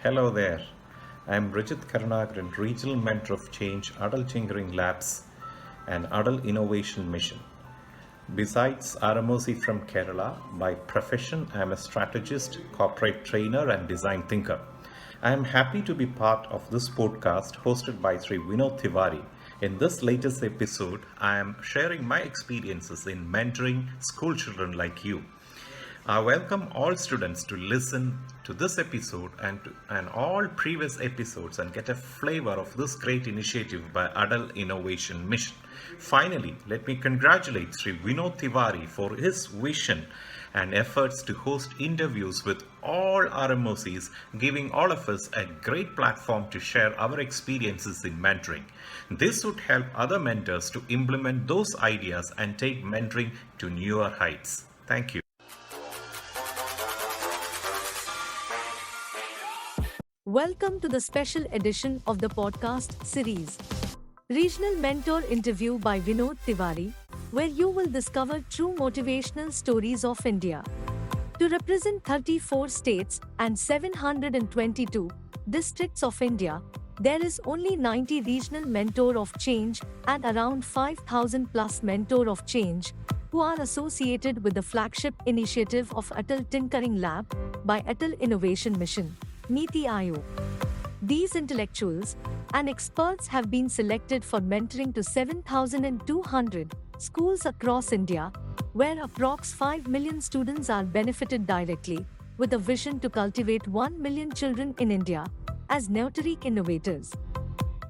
Hello there. I'm Rajit Karnagaran, Regional Mentor of Change, Atal Tinkering Labs, and Atal Innovation Mission. Besides RMOC from Kerala, by profession, I'm a strategist, corporate trainer, and design thinker. I am happy to be part of this podcast hosted by Sri Vinod Tiwari. In this latest episode, I am sharing my experiences in mentoring school children like you. I welcome all students to listen to this episode and all previous episodes and get a flavor of this great initiative by Adult Innovation Mission. Finally, let me congratulate Sri Vinod Tiwari for his vision and efforts to host interviews with all RMOCs, giving all of us a great platform to share our experiences in mentoring. This would help other mentors to implement those ideas and take mentoring to newer heights. Thank you. Welcome to the special edition of the podcast series, Regional Mentor Interview by Vinod Tiwari, where you will discover true motivational stories of India. To represent 34 states and 722 districts of India, there is only 90 Regional Mentor of Change and around 5,000 plus Mentor of Change who are associated with the flagship initiative of Atal Tinkering Lab by Atal Innovation Mission, NITI Aayog. These intellectuals and experts have been selected for mentoring to 7,200 schools across India, where approx 5 million students are benefited directly, with a vision to cultivate 1 million children in India as narrate innovators.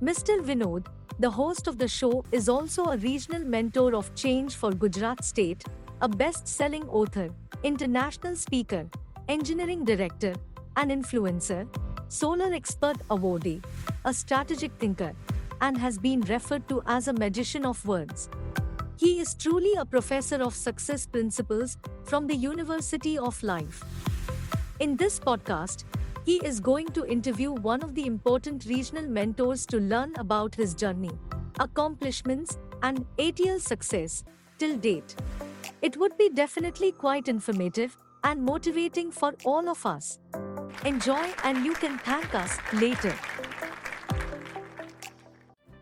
Mr. Vinod, the host of the show, is also a regional mentor of change for Gujarat State, a best-selling author, international speaker, engineering director, an influencer, solar expert awardee, a strategic thinker, and has been referred to as a magician of words. He is truly a professor of success principles from the University of Life. In this podcast, he is going to interview one of the important regional mentors to learn about his journey, accomplishments, and ATL success till date. It would be definitely quite informative and motivating for all of us. Enjoy, and you can thank us later.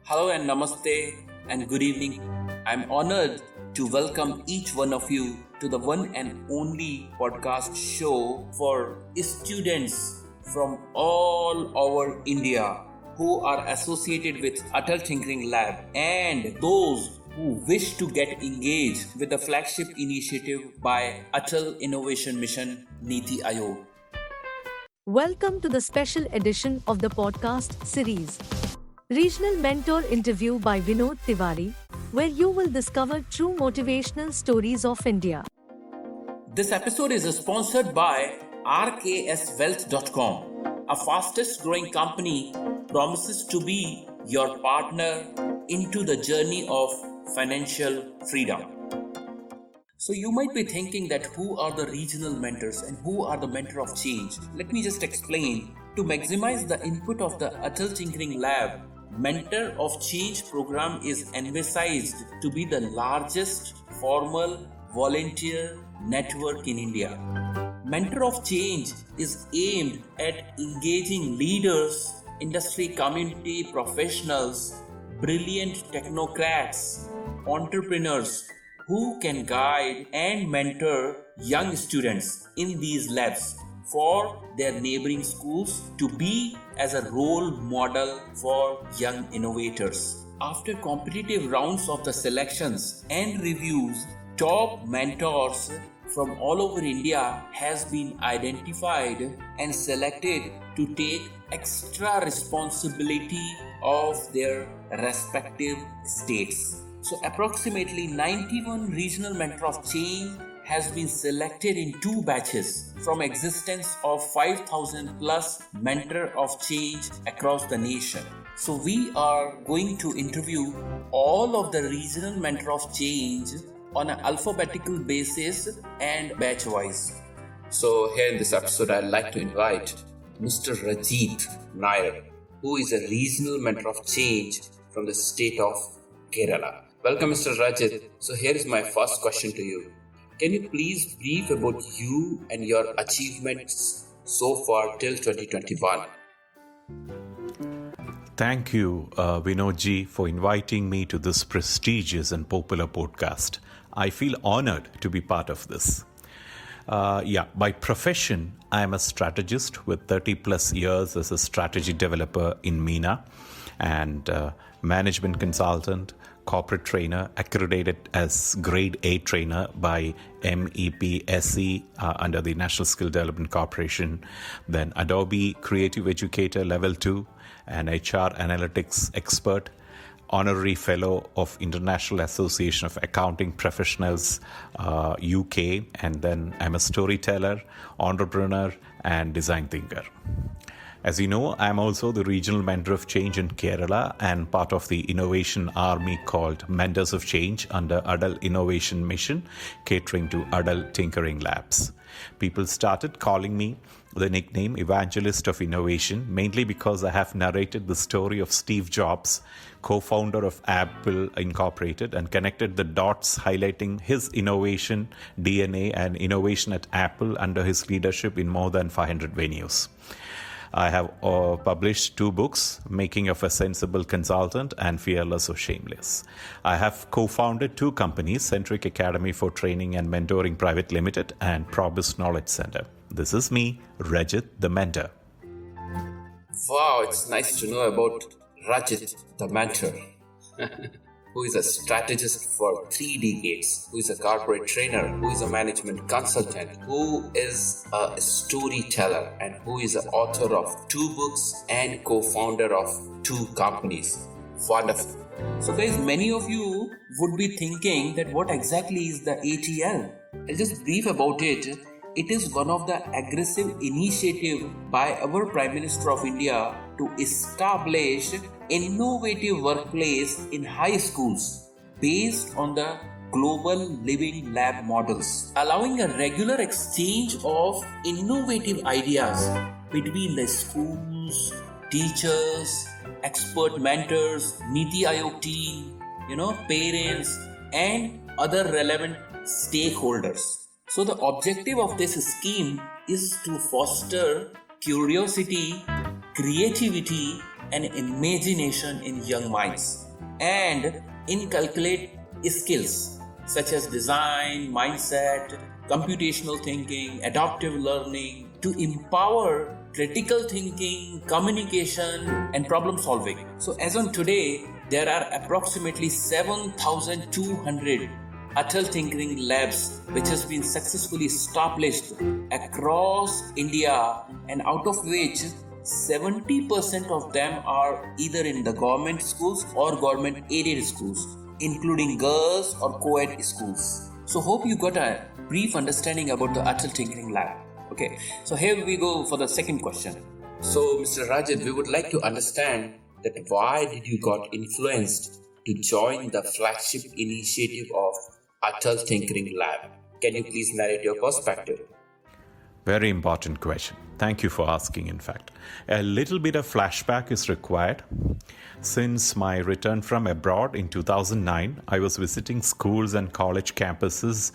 Hello and namaste and good evening. I'm honored to welcome each one of you to the one and only podcast show for students from all over India who are associated with Atal Tinkering Lab and those who wish to get engaged with the flagship initiative by Atal Innovation Mission, NITI Aayog. Welcome to the special edition of the podcast series, Regional Mentor Interview by Vinod Tiwari, where you will discover true motivational stories of India. This episode is sponsored by rkswealth.com, a fastest growing company promises to be your partner into the journey of financial freedom. So you might be thinking that who are the regional mentors and who are the mentor of change? Let me just explain. To maximize the input of the Atal Tinkering Lab, Mentor of Change program is envisaged to be the largest formal volunteer network in India. Mentor of Change is aimed at engaging leaders, industry community professionals, brilliant technocrats, entrepreneurs who can guide and mentor young students in these labs for their neighboring schools to be as a role model for young innovators. After competitive rounds of the selections and reviews, top mentors from all over India has been identified and selected to take extra responsibility of their respective states. So approximately 91 regional mentor of change has been selected in 2 batches from existence of 5,000 plus mentor of change across the nation. So we are going to interview all of the regional mentor of change on an alphabetical basis and batchwise. So here in this episode, I'd like to invite Mr. Rajit Nair, who is a regional mentor of change from the state of Kerala. Welcome, Mr. Rajit. So here is my first question to you. Can you please brief about you and your achievements so far till 2021? Thank you, Vinod ji, for inviting me to this prestigious and popular podcast. I feel honored to be part of this. By profession, I am a strategist with 30 plus years as a strategy developer in MENA and management consultant, corporate trainer, accredited as grade A trainer by MEPSE under the National Skill Development Corporation, then Adobe Creative Educator Level 2, an HR analytics expert, honorary fellow of International Association of Accounting Professionals UK, and then I'm a storyteller, entrepreneur, and design thinker. As you know, I'm also the regional mentor of change in Kerala and part of the innovation army called Mentors of Change under Atal Innovation Mission, catering to Atal Tinkering Labs. People started calling me the nickname Evangelist of Innovation, mainly because I have narrated the story of Steve Jobs, co-founder of Apple Incorporated, and connected the dots highlighting his innovation DNA and innovation at Apple under his leadership in more than 500 venues. I have published 2 books, Making of a Sensible Consultant and Fearless or Shameless. I have co-founded 2 companies, Centric Academy for Training and Mentoring Private Limited and Probus Knowledge Center. This is me, Rajit, the mentor. Wow, it's nice to know about Rajit, the mentor, who is a strategist for 3 decades, who is a corporate trainer, who is a management consultant, who is a storyteller, and who is the author of 2 books and co-founder of 2 companies. Wonderful. So guys, many of you would be thinking that what exactly is the ATL? I'll just brief about it. It is one of the aggressive initiative by our Prime Minister of India to establish innovative workplace in high schools based on the global living lab models, allowing a regular exchange of innovative ideas between the schools, teachers, expert mentors, NITI Aayog team, parents and other relevant stakeholders. So the objective of this scheme is to foster curiosity, creativity and imagination in young minds and inculcate skills such as design, mindset, computational thinking, adaptive learning to empower critical thinking, communication and problem solving. So as on today, there are approximately 7,200 Atal Tinkering Labs which has been successfully established across India, and out of which 70% of them are either in the government schools or government aided schools, including girls or co-ed schools. So hope you got a brief understanding about the Atal Tinkering Lab. Okay, so here we go for the second question. So Mr. Rajit, we would like to understand that why did you got influenced to join the flagship initiative of Atal Tinkering Lab? Can you please narrate your perspective? Very important question. Thank you for asking, in fact. A little bit of flashback is required. Since my return from abroad in 2009, I was visiting schools and college campuses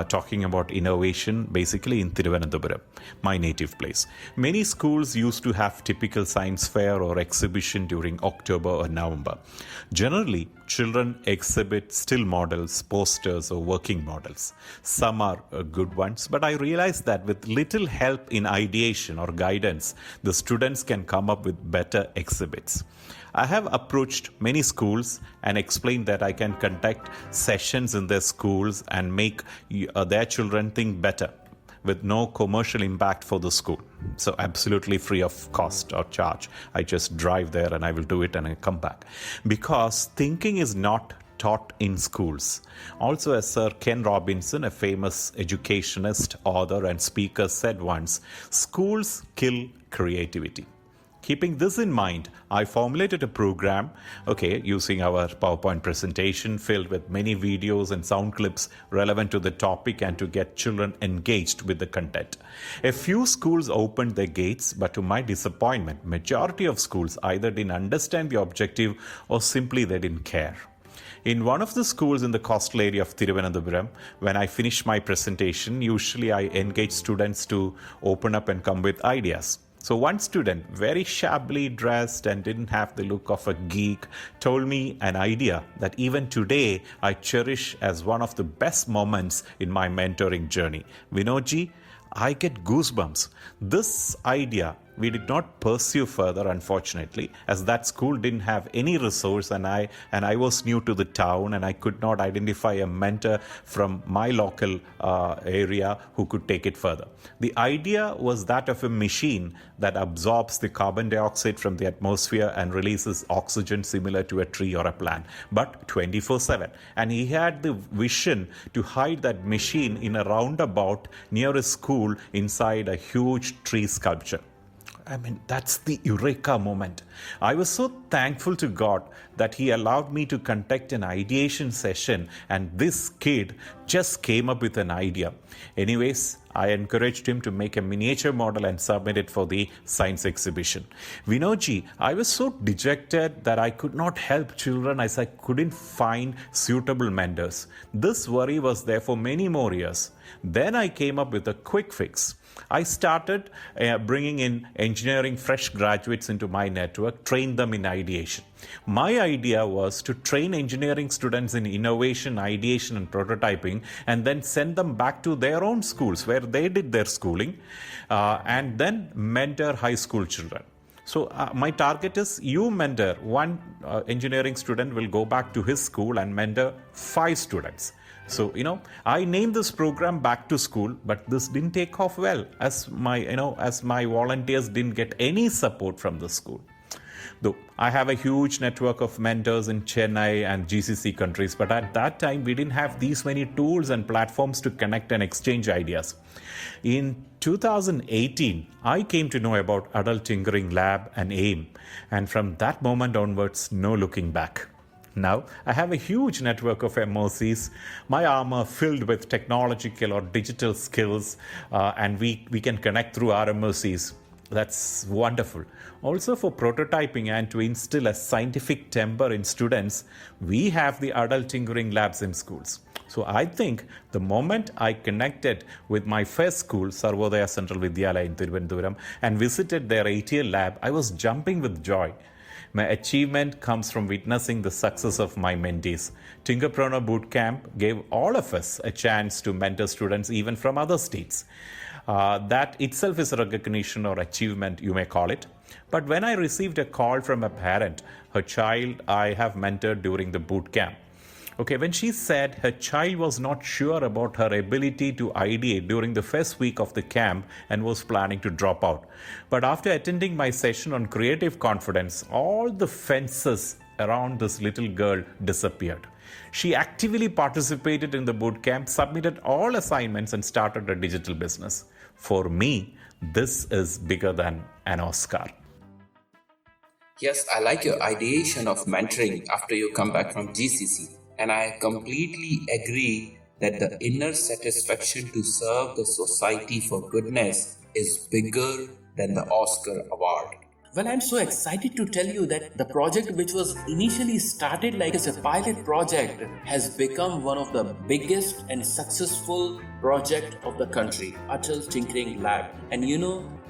talking about innovation, basically in Thiruvananthapuram, my native place. Many schools used to have typical science fair or exhibition during October or November. Generally, children exhibit still models, posters, or working models. Some are good ones, but I realized that with little help in ideation or guidance, the students can come up with better exhibits. I have approached many schools and explained that I can conduct sessions in their schools and make their children think better with no commercial impact for the school. So absolutely free of cost or charge. I just drive there and I will do it and I come back. Because thinking is not taught in schools. Also, as Sir Ken Robinson, a famous educationist, author and speaker, said once, schools kill creativity. Keeping this in mind, I formulated a program, using our PowerPoint presentation filled with many videos and sound clips relevant to the topic and to get children engaged with the content. A few schools opened their gates, but to my disappointment, majority of schools either didn't understand the objective or simply they didn't care. In one of the schools in the coastal area of Thiruvananthapuram, when I finish my presentation, usually I engage students to open up and come with ideas. So one student, very shabbily dressed and didn't have the look of a geek, told me an idea that even today I cherish as one of the best moments in my mentoring journey. Vinodji, I get goosebumps. This idea we did not pursue further, unfortunately, as that school didn't have any resource, and I was new to the town, and I could not identify a mentor from my local area who could take it further. The idea was that of a machine that absorbs the carbon dioxide from the atmosphere and releases oxygen similar to a tree or a plant, but 24/7. And he had the vision to hide that machine in a roundabout near his school inside a huge tree sculpture. I mean, that's the eureka moment. I was so thankful to God that He allowed me to conduct an ideation session, and this kid just came up with an idea. Anyways, I encouraged him to make a miniature model and submit it for the science exhibition. Vinodji, I was so dejected that I could not help children as I couldn't find suitable mentors. This worry was there for many more years. Then I came up with a quick fix. I started bringing in engineering fresh graduates into my network, train them in ideation. My idea was to train engineering students in innovation, ideation, and prototyping, and then send them back to their own schools where they did their schooling, and then mentor high school children. So my target is you mentor one engineering student will go back to his school and mentor 5 students. So, I named this program Back to School, but this didn't take off well as my volunteers didn't get any support from the school. Though I have a huge network of mentors in Chennai and GCC countries, but at that time we didn't have these many tools and platforms to connect and exchange ideas. In 2018, I came to know about Atal Tinkering Lab and AIM, and from that moment onwards, no looking back. Now, I have a huge network of MOCs, my armor filled with technological or digital skills, and we can connect through RMOCs. That's wonderful. Also, for prototyping and to instill a scientific temper in students, we have the Atal Tinkering Labs in schools. So I think the moment I connected with my first school, Sarvodaya Central Vidyalaya in Thiruvananthapuram, and visited their ATL lab, I was jumping with joy. My achievement comes from witnessing the success of my mentees. Tinkerpreneur Bootcamp gave all of us a chance to mentor students even from other states. That itself is a recognition or achievement, you may call it. But when I received a call from a parent, her child I have mentored during the bootcamp, when she said her child was not sure about her ability to ideate during the first week of the camp and was planning to drop out. But after attending my session on creative confidence, all the fences around this little girl disappeared. She actively participated in the bootcamp, submitted all assignments, and started a digital business. For me, this is bigger than an Oscar. Yes, I like your ideation of mentoring after you come back from GCC. And I completely agree that the inner satisfaction to serve the society for goodness is bigger than the Oscar award. Well, I'm so excited to tell you that the project, which was initially started like as a pilot project, has become one of the biggest and successful project of the country, Atal Tinkering Lab. And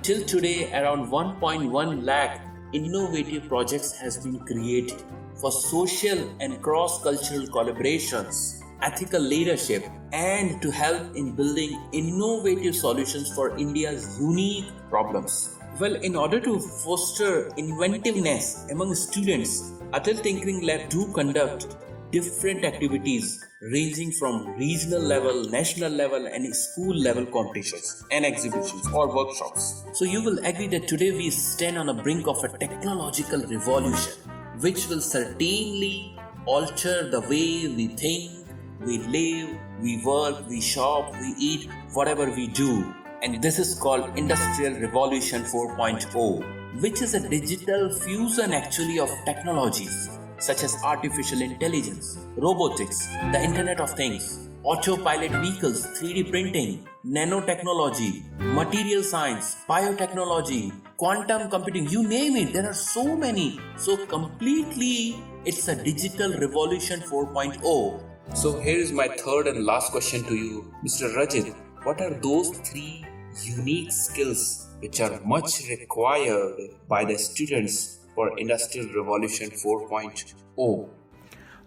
till today, around 1.1 lakh innovative projects has been created for social and cross-cultural collaborations, ethical leadership, and to help in building innovative solutions for India's unique problems. Well, in order to foster inventiveness among students, Atal Tinkering Lab do conduct different activities ranging from regional level, national level, and school level competitions and exhibitions or workshops. So you will agree that today we stand on the brink of a technological revolution, which will certainly alter the way we think, we live, we work, we shop, we eat, whatever we do. And this is called Industrial Revolution 4.0, which is a digital fusion actually of technologies such as artificial intelligence, robotics, the Internet of Things, autopilot vehicles, 3D printing, nanotechnology, material science, biotechnology, quantum computing, you name it, there are so many. So completely, it's a digital revolution 4.0. So here is my third and last question to you, Mr. Rajit. What are those 3 unique skills which are much required by the students for Industrial Revolution 4.0.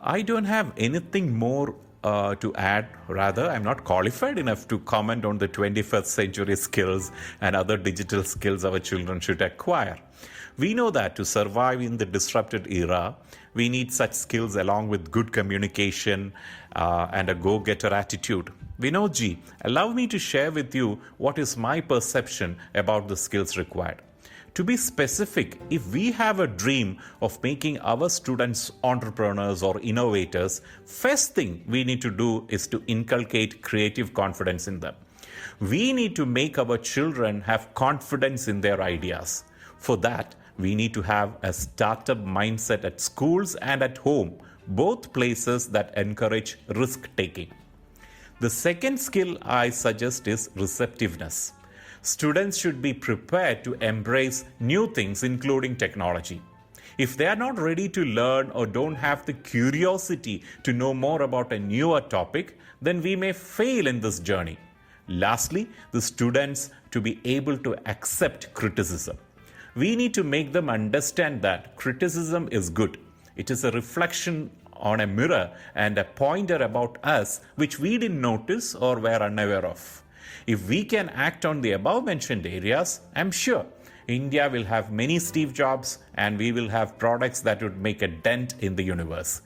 I don't have anything more to add. Rather, I'm not qualified enough to comment on the 21st century skills and other digital skills our children should acquire. We know that to survive in the disrupted era, we need such skills along with good communication and a go-getter attitude. Vinod ji, allow me to share with you what is my perception about the skills required. To be specific, if we have a dream of making our students entrepreneurs or innovators, first thing we need to do is to inculcate creative confidence in them. We need to make our children have confidence in their ideas. For that, we need to have a startup mindset at schools and at home, both places that encourage risk taking. The second skill I suggest is receptiveness. Students should be prepared to embrace new things, including technology. If they are not ready to learn or don't have the curiosity to know more about a newer topic, then we may fail in this journey. Lastly, the students to be able to accept criticism. We need to make them understand that criticism is good. It is a reflection on a mirror and a pointer about us which we didn't notice or were unaware of. If we can act on the above mentioned areas, I'm sure India will have many Steve Jobs and we will have products that would make a dent in the universe.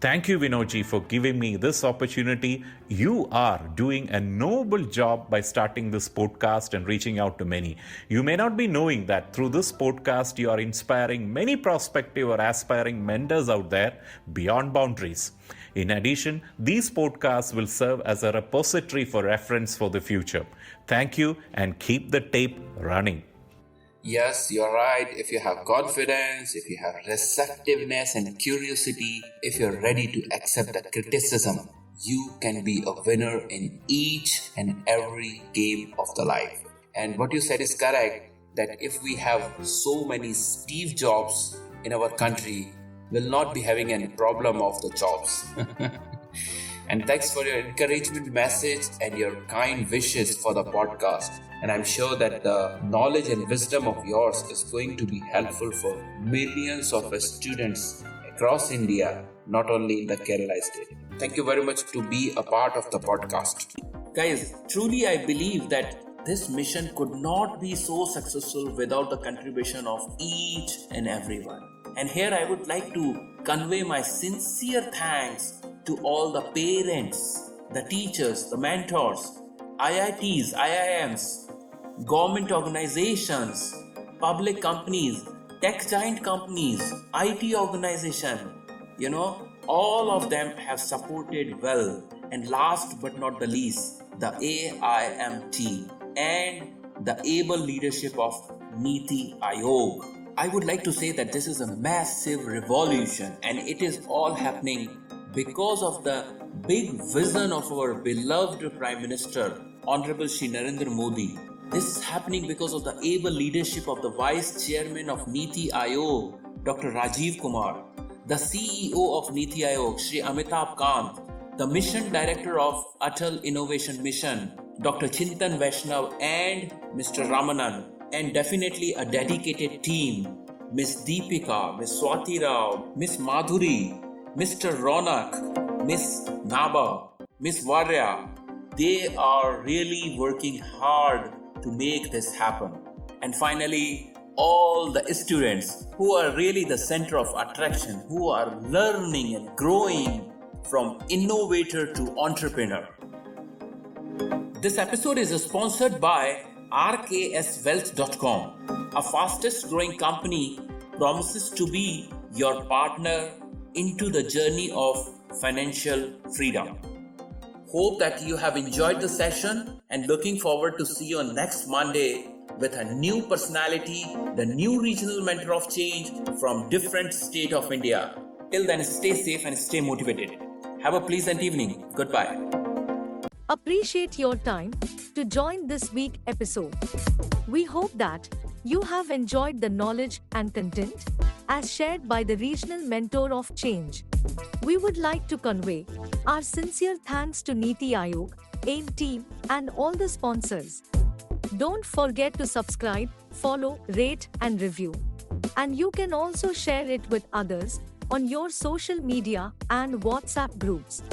Thank you, Vinodji, for giving me this opportunity. You are doing a noble job by starting this podcast and reaching out to many. You may not be knowing that through this podcast, you are inspiring many prospective or aspiring mentors out there beyond boundaries. In addition, these podcasts will serve as a repository for reference for the future. Thank you and keep the tape running. Yes, you're right. If you have confidence, if you have receptiveness and curiosity, if you're ready to accept the criticism, you can be a winner in each and every game of the life. And what you said is correct, that if we have so many Steve Jobs in our country, we'll not be having any problem of the jobs. And thanks for your encouragement message and your kind wishes for the podcast. And I'm sure that the knowledge and wisdom of yours is going to be helpful for millions of students across India, not only in the Kerala state. Thank you very much to be a part of the podcast. Guys, truly I believe that this mission could not be so successful without the contribution of each and everyone. And here I would like to convey my sincere thanks to all the parents, the teachers, the mentors, IITs, IIMs, government organizations, public companies, tech giant companies, IT organization, all of them have supported well. And last but not the least, the AIMT and the able leadership of NITI Aayog. I would like to say that this is a massive revolution and it is all happening because of the big vision of our beloved Prime Minister, Honorable Shri Narendra Modi. This is happening because of the able leadership of the Vice Chairman of NITI Aayog, Dr. Rajiv Kumar, the CEO of NITI Aayog, Shri Amitabh Kant, the Mission Director of Atal Innovation Mission, Dr. Chintan Vaishnav and Mr. Ramanan, and definitely a dedicated team, Miss Deepika, Miss Swati Rao, Miss Madhuri, Mr. Ronak, Miss Naba, Miss Varya. They are really working hard to make this happen. And finally, all the students who are really the center of attraction, who are learning and growing from innovator to entrepreneur. This episode is sponsored by rkswealth.com. A fastest growing company promises to be your partner into the journey of financial freedom. Hope that you have enjoyed the session and looking forward to see you on next Monday with a new personality, the new regional mentor of change from different state of India. Till then, stay safe and stay motivated. Have a pleasant evening. Goodbye. Appreciate your time to join this week's episode. We hope that you have enjoyed the knowledge and content as shared by the regional mentor of change. We would like to convey our sincere thanks to NITI Aayog, AIM team and all the sponsors. Don't forget to subscribe, follow, rate, and review. And you can also share it with others on your social media and WhatsApp groups.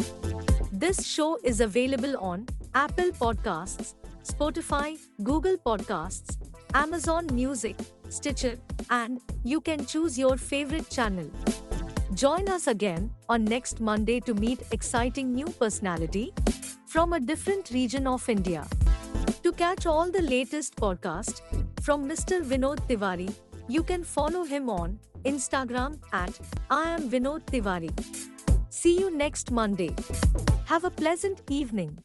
This show is available on Apple Podcasts, Spotify, Google Podcasts, Amazon Music, Stitcher, and you can choose your favorite channel. Join us again on next Monday to meet exciting new personality from a different region of India. To catch all the latest podcast from Mr. Vinod Tiwari, you can follow him on Instagram at I am Vinod Tiwari. See you next Monday. Have a pleasant evening.